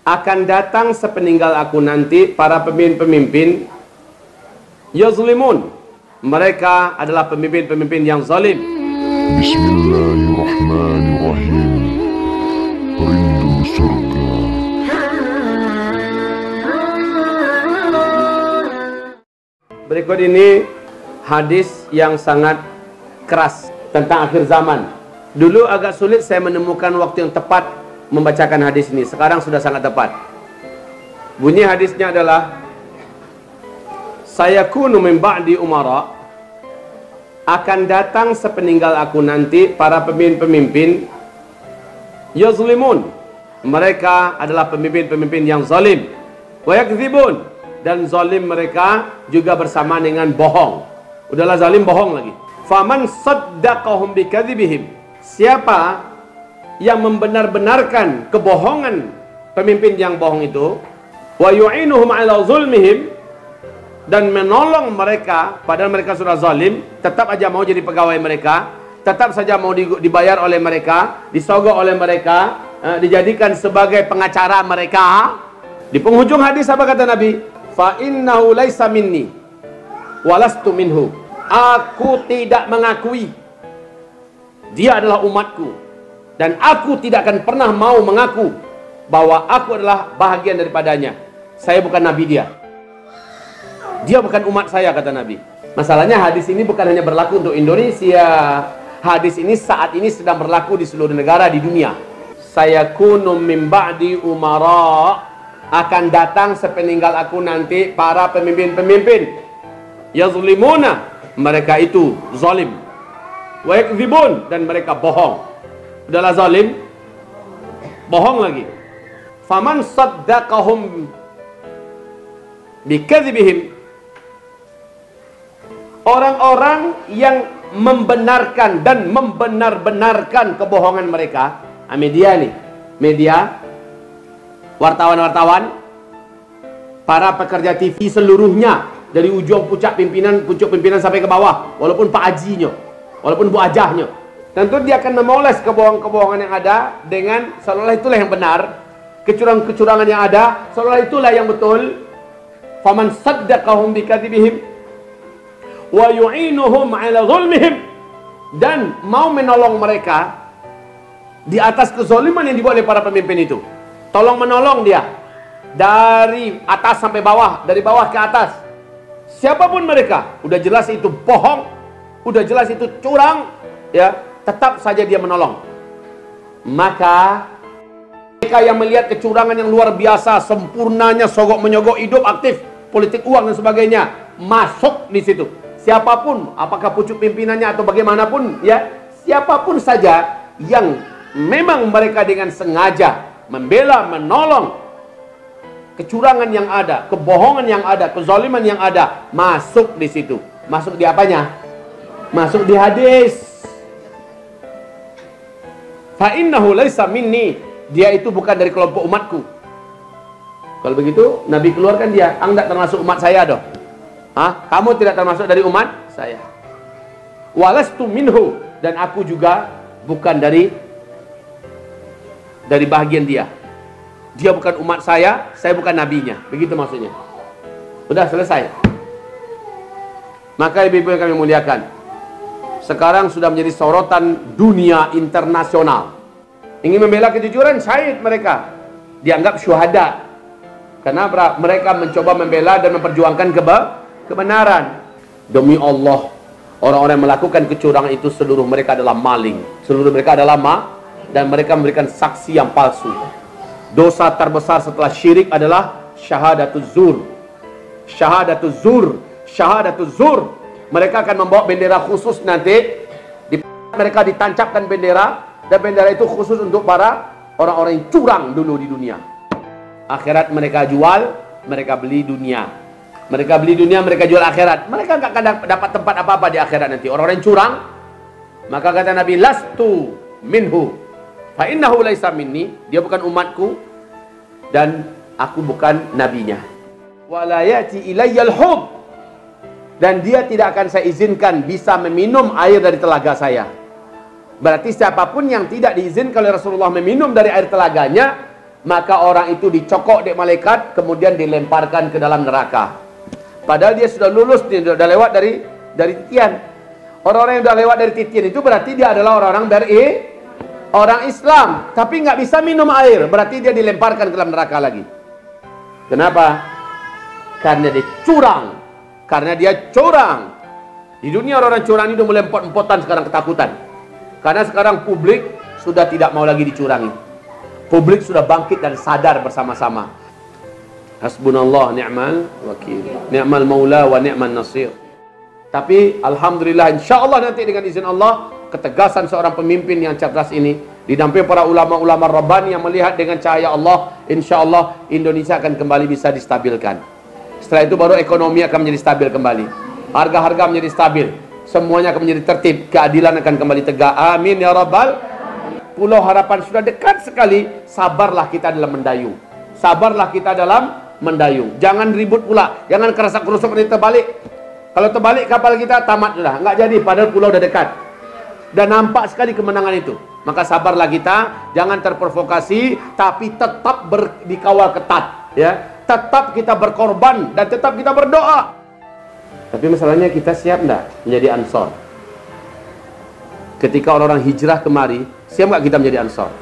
akan datang sepeninggal aku nanti para pemimpin-pemimpin yazlimun, mereka adalah pemimpin-pemimpin yang zalim. Bismillahirrahmanirrahim. Rindu surga. Berikut ini hadis yang sangat keras tentang akhir zaman. Dulu agak sulit saya menemukan waktu yang tepat membacakan hadis ini. Sekarang sudah sangat tepat. Bunyi hadisnya adalah, sayakunu min ba'di umara, akan datang sepeninggal aku nanti para pemimpin-pemimpin yazlimun, mereka adalah pemimpin-pemimpin yang zalim, wa yakdzibun, dan zalim mereka juga bersama dengan bohong. Udahlah zalim, bohong lagi. Faman saddaqahum bikadzibihim, siapa yang membenar-benarkan kebohongan pemimpin yang bohong itu, wa yu'inuhum ala zulmihim, dan menolong mereka padahal mereka sudah zalim, tetap aja mau jadi pegawai mereka, tetap saja mau dibayar oleh mereka, disogok oleh mereka, dijadikan sebagai pengacara mereka. Di penghujung hadis apa kata Nabi? Fa innahu laisa minni walastu minhu, aku tidak mengakui dia adalah umatku, dan aku tidak akan pernah mau mengaku bahwa aku adalah bahagian daripadanya. Saya bukan nabi dia. Dia bukan umat saya, kata Nabi. Masalahnya hadis ini bukan hanya berlaku untuk Indonesia. Hadis ini saat ini sedang berlaku di seluruh negara di dunia. Sayakunu min ba'di umara, akan datang sepeninggal aku nanti para pemimpin-pemimpin yazlimuna, mereka itu zalim, wa yakdzibun, dan mereka bohong. Udahlah zalim, bohong lagi. Faman saddaqahum bikadzibihim, orang-orang yang membenarkan dan membenar-benarkan kebohongan mereka. Media nih, media, wartawan-wartawan, para pekerja TV seluruhnya, dari ujung puncak pimpinan sampai ke bawah, walaupun Pak Hajinya, walaupun Bu Ajahnya, tentu dia akan memoles kebohongan-kebohongan yang ada dengan seolah itulah yang benar, kecurangan-kecurangan yang ada seolah itulah yang betul. Faman saddaqahum bikadzibihim wa yu'inuhum ala zulmihim, dan mau menolong mereka di atas kezaliman yang dibuat oleh para pemimpin itu. Tolong menolong dia dari atas sampai bawah, dari bawah ke atas. Siapapun mereka, udah jelas itu bohong, udah jelas itu curang, ya, tetap saja dia menolong. Maka mereka yang melihat kecurangan yang luar biasa, sempurnanya, sogok menyogok hidup, aktif, politik uang dan sebagainya, masuk di situ. Siapapun, apakah pucuk pimpinannya atau bagaimanapun, ya, siapapun saja yang memang mereka dengan sengaja membela, menolong kecurangan yang ada, kebohongan yang ada, kezaliman yang ada, masuk di situ. Masuk di apanya? Masuk di hadis. Fa innahu laisa minni, dia itu bukan dari kelompok umatku. Kalau begitu Nabi keluarkan dia, Anda termasuk umat saya doh. Hah? Kamu tidak termasuk dari umat saya. Walastu minhu, dan aku juga bukan dari bahagian dia. Dia bukan umat saya bukan nabinya. Begitu maksudnya. Udah selesai. Maka ibu-ibu yang kami muliakan, sekarang sudah menjadi sorotan dunia internasional. Ingin membela kejujuran, syahid mereka dianggap syuhada. Karena mereka mencoba membela dan memperjuangkan kebenaran. Demi Allah, orang-orang yang melakukan kecurangan itu seluruh mereka adalah maling, seluruh mereka adalah dan mereka memberikan saksi yang palsu. Dosa terbesar setelah syirik adalah syahadatuz zur. Syahadatuz zur, syahadatuz zur. Mereka akan membawa bendera khusus nanti, mereka ditancapkan bendera, dan bendera itu khusus untuk para orang-orang yang curang dulu di dunia. Akhirat mereka jual, mereka beli dunia. Mereka beli dunia, mereka jual akhirat. Mereka nggak akan dapat tempat apa-apa di akhirat nanti. Orang-orang yang curang. Maka kata Nabi, lastu minhu, fa innahu laisa minni, dia bukan umatku dan aku bukan nabinya. Wala yati ilayyal hub, dan dia tidak akan saya izinkan bisa meminum air dari telaga saya. Berarti siapapun yang tidak diizinkan oleh Rasulullah meminum dari air telaganya, maka orang itu dicokok oleh malaikat, kemudian dilemparkan ke dalam neraka. Padahal dia sudah lulus, dia sudah lewat dari titian. Orang-orang yang sudah lewat dari titian itu berarti dia adalah orang-orang orang Islam, tapi nggak bisa minum air, berarti dia dilemparkan ke dalam neraka lagi. Kenapa? Karena dia curang. Karena dia curang. Di dunia orang-orang curang itu mulai empot-empotan sekarang ketakutan. Karena sekarang publik sudah tidak mau lagi dicurangi. Publik sudah bangkit dan sadar bersama-sama. Hasbunallah ni'mal wakil, ni'mal maula wa ni'man nasir. Tapi alhamdulillah, insyaallah nanti dengan izin Allah, ketegasan seorang pemimpin yang cerdas ini didampingi para ulama-ulama rabbani yang melihat dengan cahaya Allah, insyaallah Indonesia akan kembali bisa distabilkan. Setelah itu baru ekonomi akan menjadi stabil kembali, harga-harga menjadi stabil, semuanya akan menjadi tertib, keadilan akan kembali tegak. Amin ya rabbal. Pulau Harapan sudah dekat sekali. Sabarlah kita dalam mendayung, sabarlah kita dalam mendayung, jangan ribut pula, jangan kerasa-kerusuk ini terbalik. Kalau terbalik kapal kita tamat sudah, nggak jadi, padahal pulau udah dekat dan nampak sekali kemenangan itu. Maka sabarlah kita, jangan terprovokasi, tapi tetap dikawal ketat, ya. Tetap kita berkorban dan tetap kita berdoa. Tapi masalahnya kita siap enggak menjadi ansor? Ketika orang-orang hijrah kemari, siap enggak kita menjadi ansor?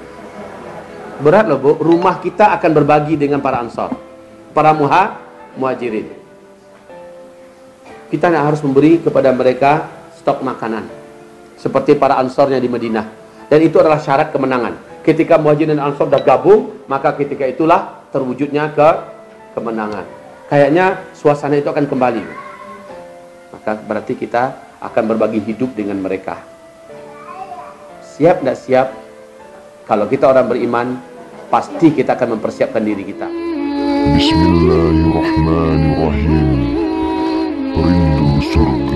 Berat loh Bu, rumah kita akan berbagi dengan para ansor, para muhajirin. Kita harus memberi kepada mereka stok makanan seperti para ansornya di Madinah. Dan itu adalah syarat kemenangan. Ketika muhajirin dan ansor sudah gabung, maka ketika itulah terwujudnya kemenangan. Kayaknya suasana itu akan kembali. Maka berarti kita akan berbagi hidup dengan mereka. Siap tidak siap? Kalau kita orang beriman, pasti kita akan mempersiapkan diri kita. Bismillahirrahmanirrahim. Rindu surga.